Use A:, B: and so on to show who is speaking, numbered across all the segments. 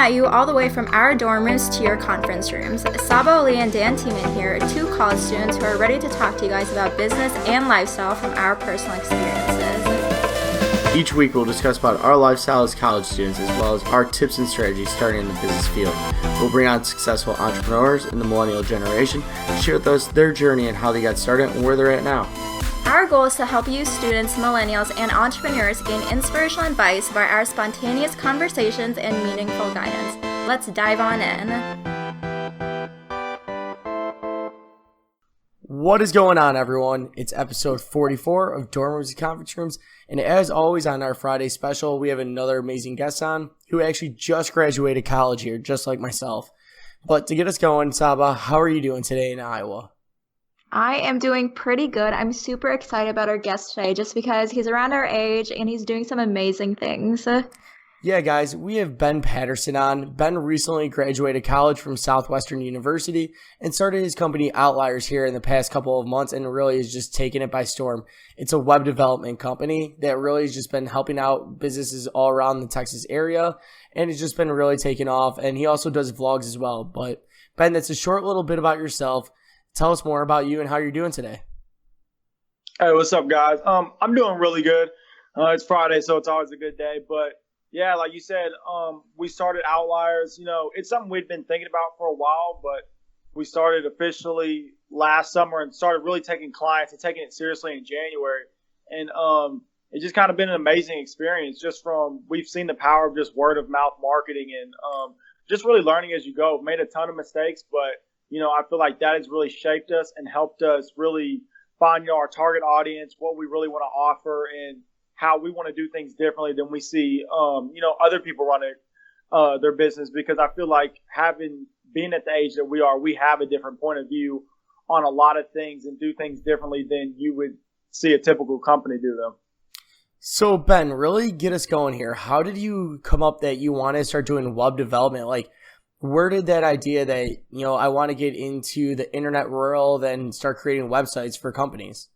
A: at you all the way from our dorm rooms to your conference rooms. Saba, Ali, and Dan Tiemann here are two college students who are ready to talk to you guys about business and lifestyle from our personal experiences.
B: Each week we'll discuss about our lifestyle as college students as well as our tips and strategies starting in the business field. We'll bring on successful entrepreneurs in the millennial generation to share with us their journey and how they got started and where they're at now.
A: Our goal is to help you students, millennials, and entrepreneurs gain inspirational advice via our spontaneous conversations and meaningful guidance. Let's dive on in.
B: What is going on, everyone? It's episode 44 of Dorm Rooms and Conference Rooms, and as always on our Friday special, we have another amazing guest on who actually just graduated college here, just like myself. But to get us going, Saba, how are you doing today in Iowa?
A: I am doing pretty good. I'm super excited about our guest today just because he's around our age and he's doing some amazing things.
B: Yeah, guys, we have Ben Patterson on. Ben recently graduated college from Southwestern University and started his company Outlyers here in the past couple of months and really is just taking it by storm. It's a web development company that really has just been helping out businesses all around the Texas area, and it's just been really taking off. And he also does vlogs as well. But Ben, that's a short little bit about yourself. Tell us more about you and how you're doing today.
C: Hey, what's up, guys? I'm doing really good. It's Friday, so it's always a good day. But yeah, like you said, we started Outliers. You know, it's something we'd been thinking about for a while, but we started officially last summer and started really taking clients and taking it seriously in January. And it's just kind of been an amazing experience. We've seen the power of just word of mouth marketing and just really learning as you go. Made a ton of mistakes, but you know, I feel like that has really shaped us and helped us really find, you know, our target audience, what we really want to offer, and how we want to do things differently than we see, you know, other people running their business. Because I feel like being at the age that we are, we have a different point of view on a lot of things and do things differently than you would see a typical company do them.
B: So Ben, really get us going here. How did you come up that you want to start doing web development? Like, where did that idea that, you know, I want to get into the internet world and start creating websites for companies?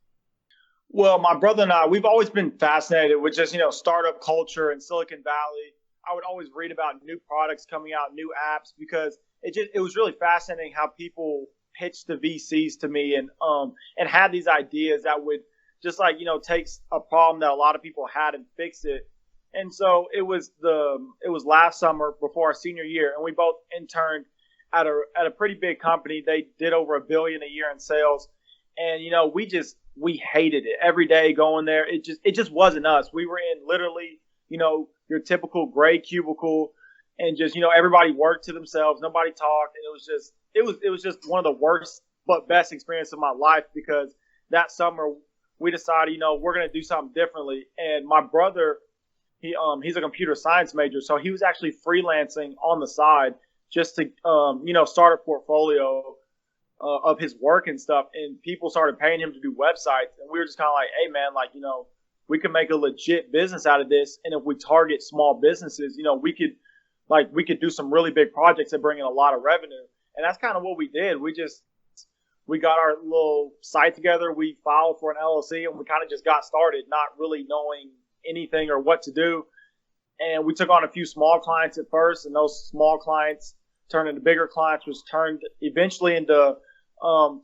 C: Well, my brother and I, we've always been fascinated with just, you know, startup culture in Silicon Valley. I would always read about new products coming out, new apps, because it was really fascinating how people pitched the VCs to me and had these ideas that would just like, you know, take a problem that a lot of people had and fix it. And so it was last summer before our senior year, and we both interned at a pretty big company. They did over $1 billion a year in sales, and you know we hated it every day going there. It just wasn't us. We were in literally, you know, your typical gray cubicle, and just, you know, everybody worked to themselves. Nobody talked, and it was just one of the worst but best experiences of my life, because that summer we decided, you know, we're gonna do something differently. And my brother, he's a computer science major, so he was actually freelancing on the side just to, you know, start a portfolio of his work and stuff. And people started paying him to do websites, and we were just kind of like, hey man, like, you know, we could make a legit business out of this, and if we target small businesses, you know, we could do some really big projects that bring in a lot of revenue. And that's kind of what we did. We got our little site together, we filed for an LLC, and we kind of just got started, not really knowing anything or what to do. And we took on a few small clients at first, and those small clients turned into bigger clients, which turned eventually into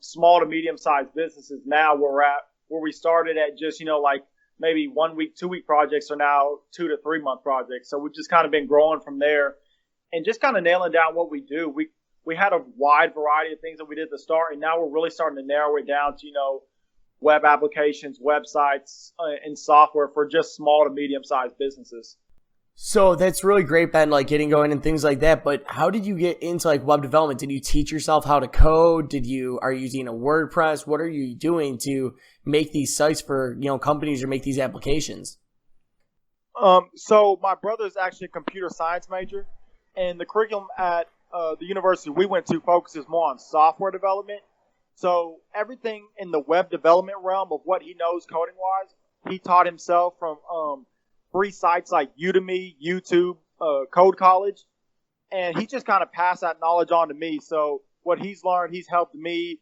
C: small to medium sized businesses. Now we're at where we started at just, you know, like maybe 1 week, 2 week projects are now 2 to 3 month projects. So we've just kind of been growing from there and just kind of nailing down what we do. We had a wide variety of things that we did at the start, and now we're really starting to narrow it down to, you know, web applications, websites, and software for just small to medium-sized businesses.
B: So that's really great, Ben, like getting going and things like that. But how did you get into like web development? Did you teach yourself how to code? Are you using a WordPress? What are you doing to make these sites for, you know, companies or make these applications?
C: So my brother is actually a computer science major, and the curriculum at the university we went to focuses more on software development. So everything in the web development realm of what he knows coding-wise, he taught himself from free sites like Udemy, YouTube, Code College, and he just kind of passed that knowledge on to me. So what he's learned, he's helped me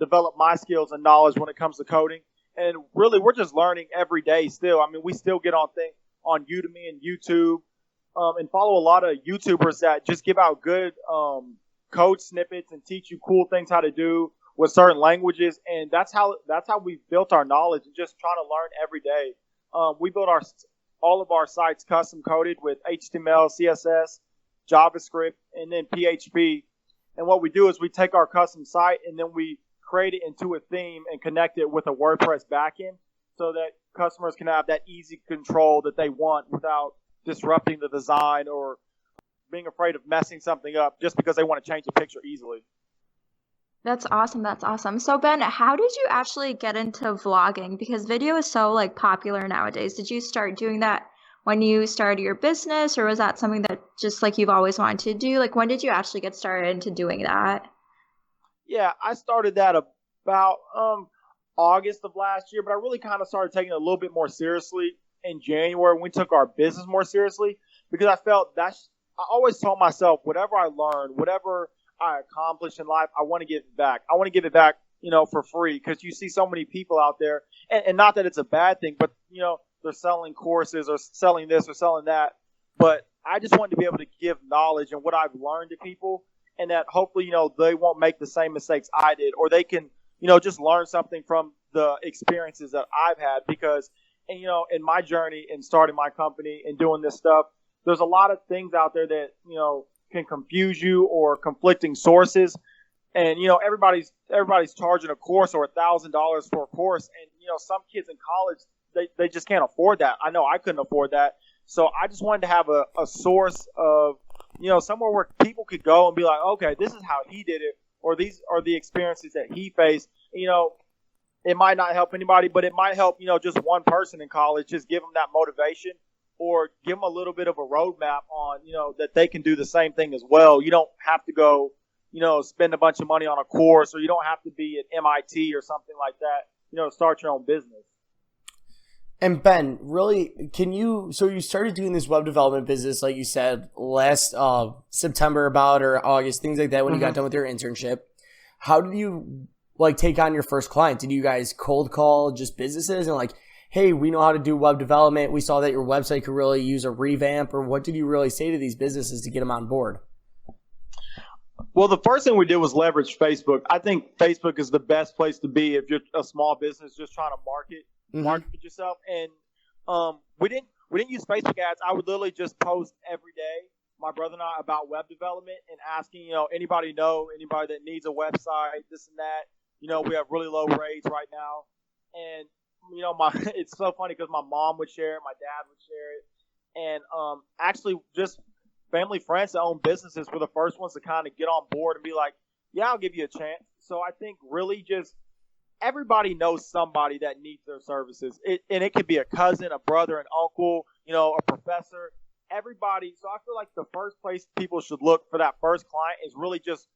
C: develop my skills and knowledge when it comes to coding. And really, we're just learning every day still. I mean, we still get on Udemy and YouTube, and follow a lot of YouTubers that just give out good code snippets and teach you cool things how to do with certain languages. And that's how we've built our knowledge and just trying to learn every day. We built all of our sites custom coded with HTML, CSS, JavaScript, and then PHP. And what we do is we take our custom site and then we create it into a theme and connect it with a WordPress backend so that customers can have that easy control that they want without disrupting the design or being afraid of messing something up just because they want to change the picture easily.
A: That's awesome. That's awesome. So Ben, how did you actually get into vlogging? Because video is so like popular nowadays. Did you start doing that when you started your business, or was that something that just like you've always wanted to do? Like when did you actually get started into doing that?
C: Yeah, I started that about August of last year, but I really kind of started taking it a little bit more seriously in January when we took our business more seriously, because I felt I always told myself, whatever I learned, whatever I accomplished in life, I want to give it back. I want to give it back, for free, because you see so many people out there, and not that it's a bad thing, but, they're selling courses or selling this or selling that. But I just wanted to be able to give knowledge and what I've learned to people, and that hopefully, they won't make the same mistakes I did, or they can, just learn something from the experiences that I've had. Because, in my journey in starting my company and doing this stuff, there's a lot of things out there that, can confuse you, or conflicting sources. And, everybody's charging a course or $1,000 for a course. And, some kids in college, they just can't afford that. I know I couldn't afford that. So I just wanted to have a source of, somewhere where people could go and be like, okay, this is how he did it, or these are the experiences that he faced. It might not help anybody, but it might help, just one person in college, just give them that motivation, or give them a little bit of a roadmap on, that they can do the same thing as well. You don't have to go, spend a bunch of money on a course, or you don't have to be at MIT or something like that, to start your own business.
B: And Ben, really, so you started doing this web development business, like you said, last September or August, things like that, when you got done with your internship. How did you take on your first client? Did you guys cold call just businesses and hey, we know how to do web development, we saw that your website could really use a revamp, or what did you really say to these businesses to get them on board?
C: Well, the first thing we did was leverage Facebook. I think Facebook is the best place to be if you're a small business just trying to market yourself. And we didn't use Facebook ads. I would literally just post every day, my brother and I, about web development and asking, anybody that needs a website, this and that. We have really low rates right now. And, it's so funny because my mom would share it, my dad would share it. And actually just family friends that own businesses were the first ones to kind of get on board and be like, yeah, I'll give you a chance. So I think really just everybody knows somebody that needs their services. And it could be a cousin, a brother, an uncle, a professor, everybody. So I feel like the first place people should look for that first client is really just,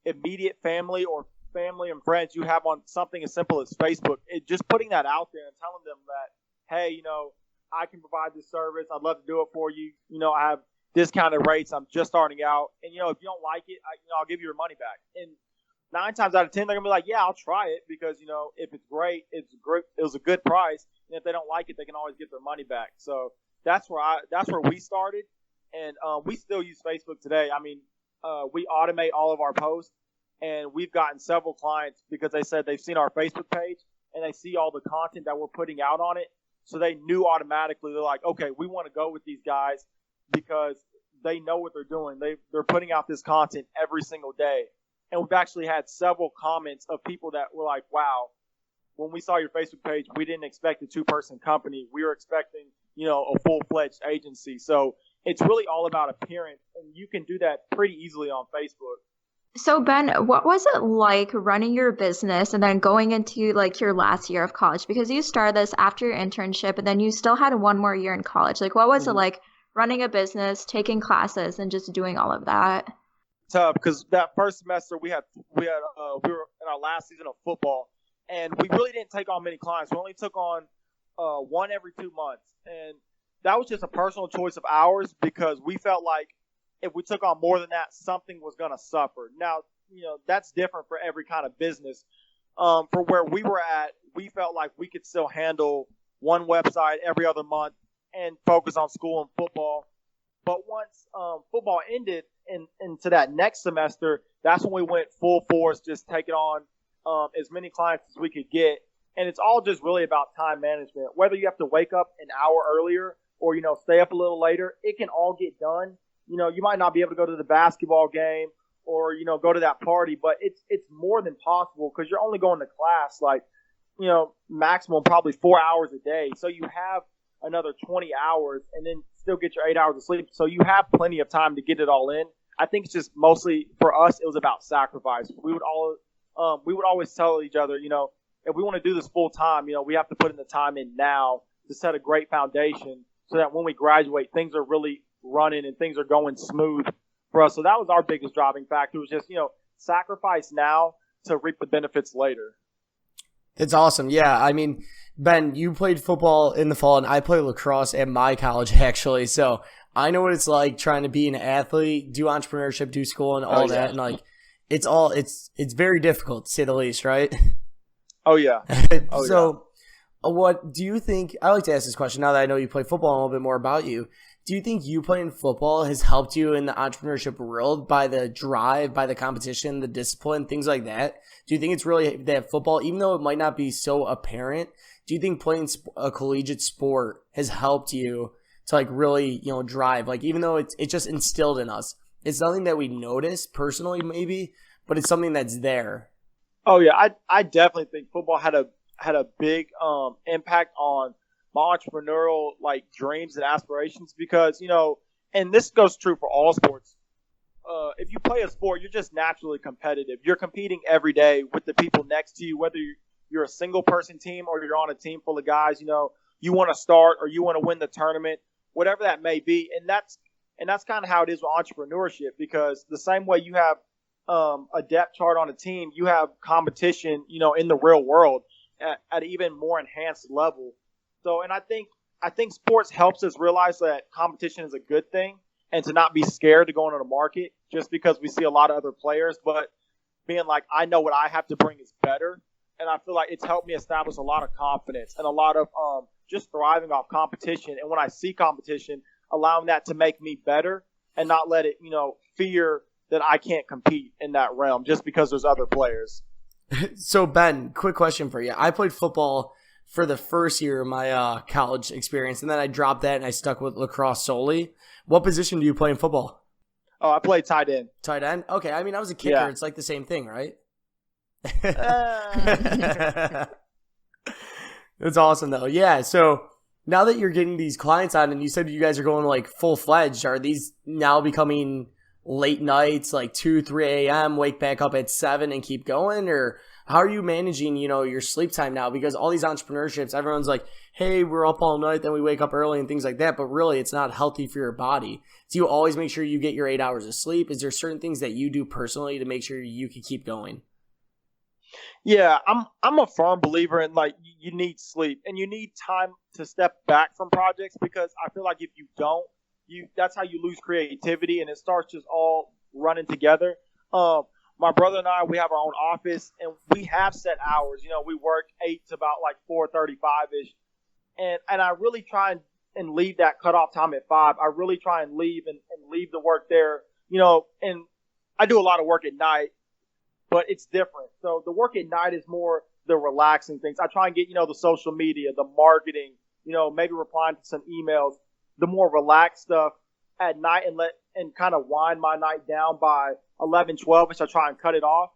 C: immediate family or family and friends you have on something as simple as Facebook. Just putting that out there and telling them that, hey, I can provide this service. I'd love to do it for you. I have discounted rates. I'm just starting out. And, if you don't like it, I'll give you your money back. And 9 times out of 10, they're going to be like, yeah, I'll try it, because, if it's great, it's great. It was a good price. And if they don't like it, they can always get their money back. So that's where we started. And we still use Facebook today. I mean, we automate all of our posts, and we've gotten several clients because they said they've seen our Facebook page and they see all the content that we're putting out on it. So they knew automatically, they're like, okay, we want to go with these guys because they know what they're doing. They're putting out this content every single day. And we've actually had several comments of people that were like, wow, when we saw your Facebook page, we didn't expect a 2-person company. We were expecting, a full-fledged agency. So it's really all about appearance, and you can do that pretty easily on Facebook.
A: So Ben, what was it like running your business and then going into your last year of college? Because you started this after your internship, and then you still had 1 more year in college. What was it like running a business, taking classes, and just doing all of that?
C: Tough, because that first semester we were in our last season of football, and we really didn't take on many clients. We only took on 1 every 2 months, and that was just a personal choice of ours, because we felt like if we took on more than that, something was going to suffer. Now, that's different for every kind of business. For where we were at, we felt like we could still handle 1 website every other month and focus on school and football. But once football ended and into that next semester, that's when we went full force, just taking on as many clients as we could get. And it's all just really about time management. Whether you have to wake up an hour earlier or, stay up a little later, it can all get done. You might not be able to go to the basketball game or, go to that party, but it's more than possible because you're only going to class like, maximum probably 4 hours a day. So you have another 20 hours and then still get your 8 hours of sleep. So you have plenty of time to get it all in. I think it's just mostly for us, it was about sacrifice. We would always tell each other, if we want to do this full time, we have to put in the time in now to set a great foundation so that when we graduate, things are really running and things are going smooth for us. So that was our biggest driving factor, was just, sacrifice now to reap the benefits later.
B: It's awesome. Yeah. I mean, Ben, you played football in the fall and I played lacrosse at my college actually. So I know what it's like trying to be an athlete, do entrepreneurship, do school and all that. And like, it's very difficult to say the least, right?
C: Oh yeah.
B: So what do you think, I like to ask this question now that I know you play football and a little bit more about you. Do you think you playing football has helped you in the entrepreneurship world by the drive, by the competition, the discipline, things like that? Do you think it's really that football, even though it might not be so apparent, do you think playing a collegiate sport has helped you to like really, drive? Like even though it's just instilled in us, it's nothing that we notice personally maybe, but it's something that's there.
C: Oh yeah, I definitely think football had a big impact on my entrepreneurial like dreams and aspirations because and this goes true for all sports. If you play a sport, you're just naturally competitive. You're competing every day with the people next to you, whether you're a single person team or you're on a team full of guys. You want to start or you want to win the tournament, whatever that may be, and that's kind of how it is with entrepreneurship because the same way you have a depth chart on a team, you have competition, in the real world at an even more enhanced level. So, and I think sports helps us realize that competition is a good thing and to not be scared to go into the market just because we see a lot of other players, but being like, I know what I have to bring is better. And I feel like it's helped me establish a lot of confidence and a lot of just thriving off competition. And when I see competition, allowing that to make me better and not let it, fear that I can't compete in that realm just because there's other players.
B: So Ben, quick question for you. I played football for the first year of my college experience, and then I dropped that and I stuck with lacrosse solely. What position do you play in football?
C: Oh, I played tight end.
B: Tight end? Okay, I mean, I was a kicker.
C: Yeah.
B: It's like the same thing, right? That's awesome, though. Yeah, so now that you're getting these clients on, and you said you guys are going like full-fledged, are these now becoming late nights, like 2, 3 a.m., wake back up at 7 and keep going? Or how are you managing, your sleep time now? Because all these entrepreneurships, everyone's like, hey, we're up all night, then we wake up early and things like that. But really, it's not healthy for your body. Do you always make sure you get your 8 hours of sleep? Is there certain things that you do personally to make sure you can keep going?
C: Yeah, I'm a firm believer in like you need sleep and you need time to step back from projects because I feel like if you don't, that's how you lose creativity and it starts just all running together. My brother and I, we have our own office and we have set hours. We work 8 to about like 4:35ish, and I really try and leave that cutoff time at 5. I really try and leave and leave the work there. And I do a lot of work at night, but it's different. So the work at night is more the relaxing things. I try and get the social media, the marketing, maybe replying to some emails, the more relaxed stuff at night and kind of wind my night down by 11, 12, which I try and cut it off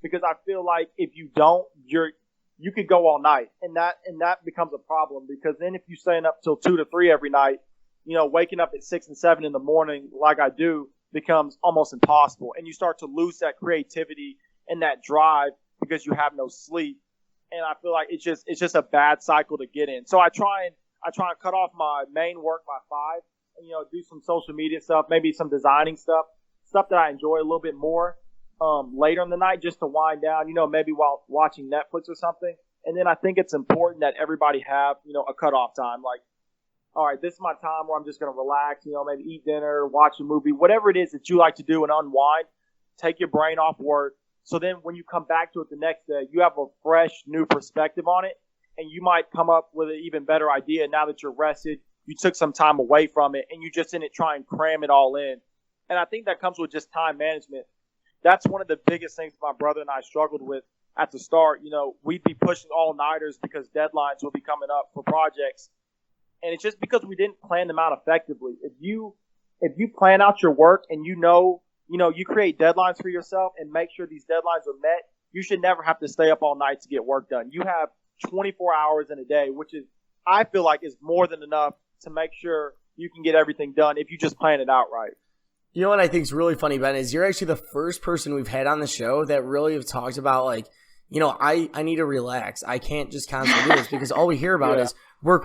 C: because I feel like if you don't, you could go all night and that becomes a problem because then if you're staying up till 2 to 3 every night, waking up at 6 and 7 in the morning like I do becomes almost impossible and you start to lose that creativity and that drive because you have no sleep. And I feel like it's just a bad cycle to get in. So I try and cut off my main work by 5 and, do some social media stuff, maybe some designing stuff that I enjoy a little bit more later in the night just to wind down, maybe while watching Netflix or something. And then I think it's important that everybody have, a cutoff time. Like, all right, this is my time where I'm just going to relax, maybe eat dinner, watch a movie, whatever it is that you like to do and unwind, take your brain off work. So then when you come back to it the next day, you have a fresh new perspective on it and you might come up with an even better idea now that you're rested, you took some time away from it and you just didn't try and cram it all in. And I think that comes with just time management. That's one of the biggest things my brother and I struggled with at the start. We'd be pushing all-nighters because deadlines would be coming up for projects. And it's just because we didn't plan them out effectively. If you plan out your work and you create deadlines for yourself and make sure these deadlines are met, you should never have to stay up all night to get work done. You have 24 hours in a day, which is, I feel like, is more than enough to make sure you can get everything done if you just plan it out right.
B: You know what I think is really funny, Ben, is you're actually the first person we've had on the show that really have talked about, like, I need to relax. I can't just constantly do this because all we hear about is work.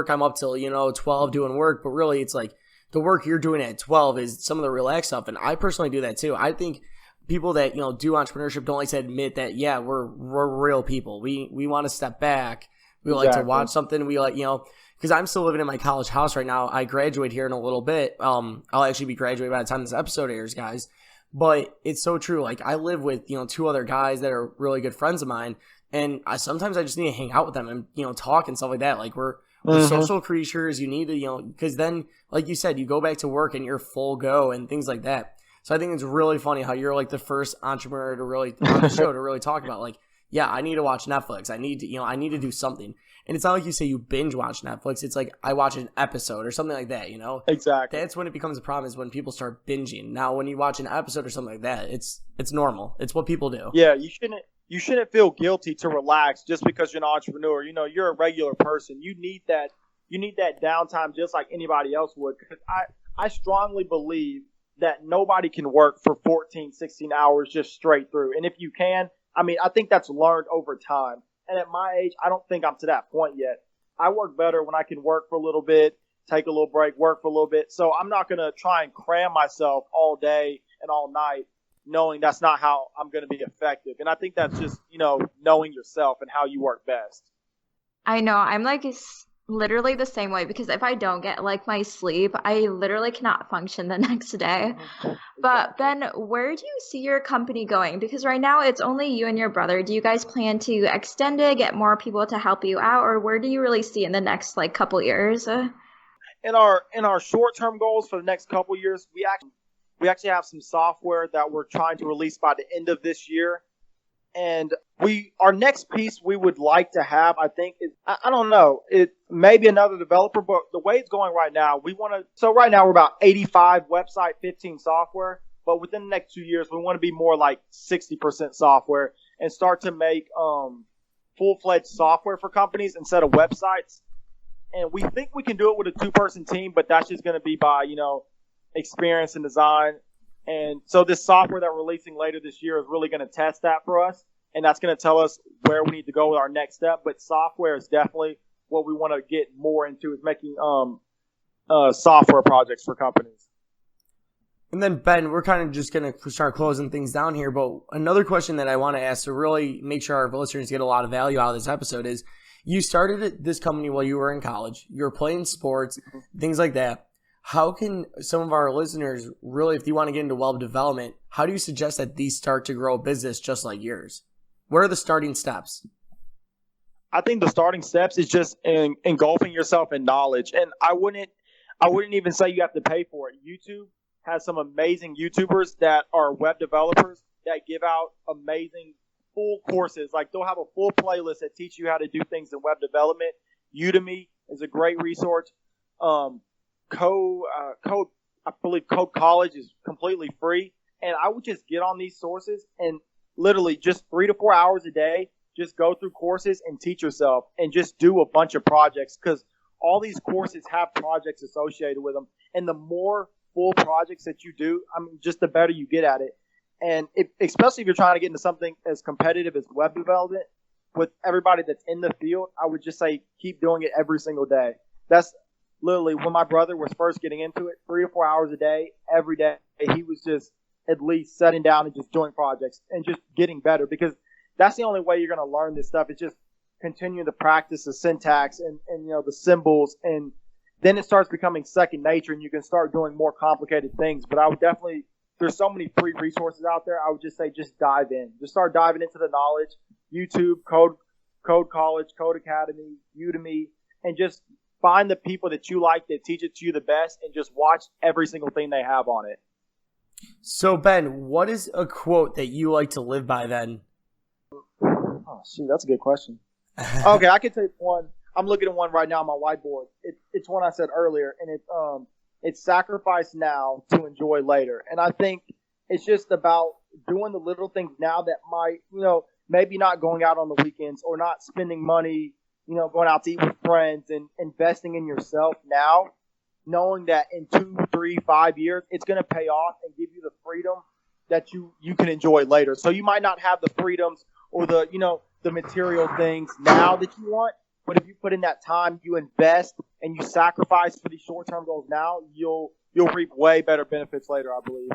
B: I'm up till, 12 doing work, but really it's like the work you're doing at 12 is some of the relaxed stuff. And I personally do that too. I think people that, do entrepreneurship don't like to admit that, yeah, we're real people. We want to step back. We like to watch something. We like, because I'm still living in my college house right now. I graduate here in a little bit. I'll actually be graduating by the time this episode airs, guys. But it's so true. Like, I live with, two other guys that are really good friends of mine. And sometimes I just need to hang out with them and, talk and stuff like that. Like, we're social creatures. You need to, because then, like you said, you go back to work and you're full go and things like that. So I think it's really funny how you're like the first entrepreneur to really on the show to really talk about, like, yeah, I need to watch Netflix. I need to, I need to do something. And it's not like you say you binge watch Netflix. It's like I watch an episode or something like that,
C: Exactly.
B: That's when it becomes a problem, is when people start binging. Now, when you watch an episode or something like that, it's normal. It's what people do.
C: Yeah, you shouldn't feel guilty to relax just because you're an entrepreneur. You're a regular person. You need that downtime just like anybody else would. Because I strongly believe that nobody can work for 14, 16 hours just straight through. And if you can, I think that's learned over time. And at my age, I don't think I'm to that point yet. I work better when I can work for a little bit, take a little break, work for a little bit. So I'm not going to try and cram myself all day and all night, knowing that's not how I'm going to be effective. And I think that's just, knowing yourself and how you work best.
A: I know. I'm like literally the same way, because if I don't get like my sleep, I literally cannot function the next day. But Ben, where do you see your company going? Because right now it's only you and your brother. Do you guys plan to extend it, get more people to help you out, or where do you really see in the next like couple years?
C: In our short-term goals for the next couple years, we actually have some software that we're trying to release by the end of this year. And our next piece we would like to have, I think, is, I don't know, it may be another developer, but the way it's going right now, so right now we're about 85 website, 15 software, but within the next 2 years, we want to be more like 60% software and start to make full-fledged software for companies instead of websites. And we think we can do it with a 2-person team, but that's just going to be by, experience and design. And so this software that we're releasing later this year is really going to test that for us. And that's going to tell us where we need to go with our next step. But software is definitely what we want to get more into, is making software projects for companies.
B: And then, Ben, we're kind of just going to start closing things down here. But another question that I want to ask to really make sure our listeners get a lot of value out of this episode is, you started this company while you were in college. You were playing sports, things like that. How can some of our listeners really, if you want to get into web development, how do you suggest that these start to grow a business just like yours? What are the starting steps?
C: I think the starting steps is just engulfing yourself in knowledge. And I wouldn't even say you have to pay for it. YouTube has some amazing YouTubers that are web developers that give out amazing full courses. Like, they'll have a full playlist that teach you how to do things in web development. Udemy is a great resource. I believe Code College is completely free. And I would just get on these sources and literally just 3 to 4 hours a day, just go through courses and teach yourself and just do a bunch of projects, because all these courses have projects associated with them. And the more full projects that you do, just the better you get at it. And especially if you're trying to get into something as competitive as web development with everybody that's in the field, I would just say keep doing it every single day. That's literally when my brother was first getting into it, 3 or 4 hours a day, every day. He was just at least sitting down and just doing projects and just getting better, because that's the only way you're going to learn this stuff. It's just continuing to practice the syntax and the symbols, and then it starts becoming second nature and you can start doing more complicated things. But I would definitely, there's so many free resources out there. I would just say, just dive in. Just start diving into the knowledge. YouTube, Code College, Code Academy, Udemy, and just find the people that you like that teach it to you the best and just watch every single thing they have on it.
B: So, Ben, what is a quote that you like to live by then?
C: Oh, shoot, that's a good question. Okay, I can take one. I'm looking at one right now on my whiteboard. It's one I said earlier, and it's sacrifice now to enjoy later. And I think it's just about doing the little things now that might, maybe not going out on the weekends or not spending money, going out to eat with friends and investing in yourself now, knowing that in 2, 3, 5 years, it's going to pay off and give you the freedom that you can enjoy later. So you might not have the freedoms or the material things now that you want, but if you put in that time, you invest and you sacrifice for these short-term goals now, you'll reap way better benefits later, I believe.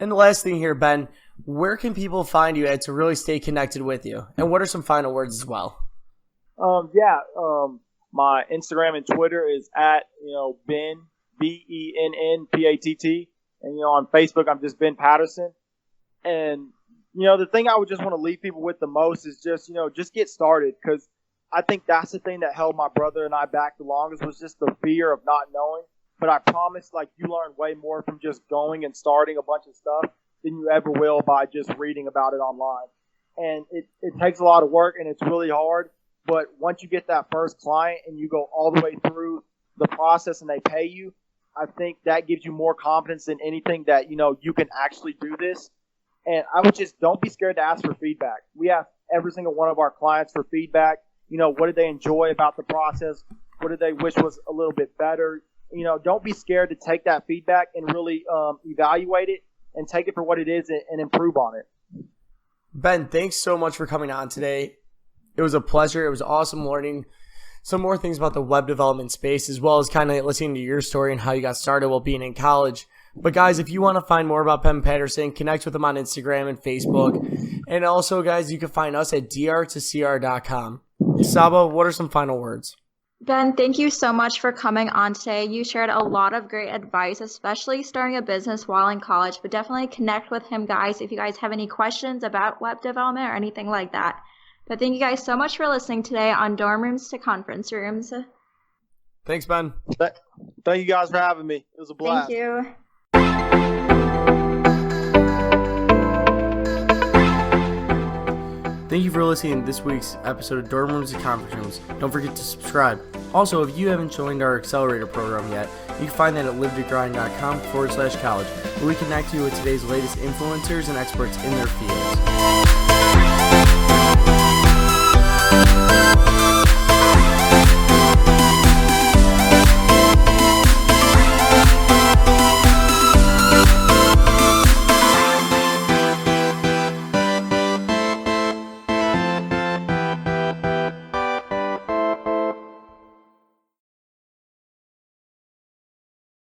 B: And the last thing here, Ben, where can people find you at to really stay connected with you? And what are some final words as well?
C: My Instagram and Twitter is at, Ben, BENNPATT. And, on Facebook, I'm just Ben Patterson. And, the thing I would just want to leave people with the most is just get started, because I think that's the thing that held my brother and I back the longest, was just the fear of not knowing. But I promise, you learn way more from just going and starting a bunch of stuff than you ever will by just reading about it online. And it takes a lot of work and it's really hard. But once you get that first client and you go all the way through the process and they pay you, I think that gives you more confidence than anything that, you can actually do this. And I would just, don't be scared to ask for feedback. We ask every single one of our clients for feedback. What did they enjoy about the process? What did they wish was a little bit better? Don't be scared to take that feedback and really evaluate it and take it for what it is and improve on it.
B: Ben, thanks so much for coming on today. It was a pleasure. It was awesome learning some more things about the web development space, as well as kind of listening to your story and how you got started while being in college. But guys, if you want to find more about Ben Patterson, connect with him on Instagram and Facebook. And also, guys, you can find us at dr2cr.com. Saba, what are some final words?
A: Ben, thank you so much for coming on today. You shared a lot of great advice, especially starting a business while in college, but definitely connect with him, guys, if you guys have any questions about web development or anything like that. But thank you guys so much for listening today on Dorm Rooms to Conference Rooms.
B: Thanks, Ben.
C: Thank you guys for having me. It was a blast.
A: Thank you.
B: Thank you for listening to this week's episode of Dorm Rooms and Conference Rooms. Don't forget to subscribe. Also, if you haven't joined our accelerator program yet, you can find that at livetogrind.com/college, where we connect you with today's latest influencers and experts in their fields.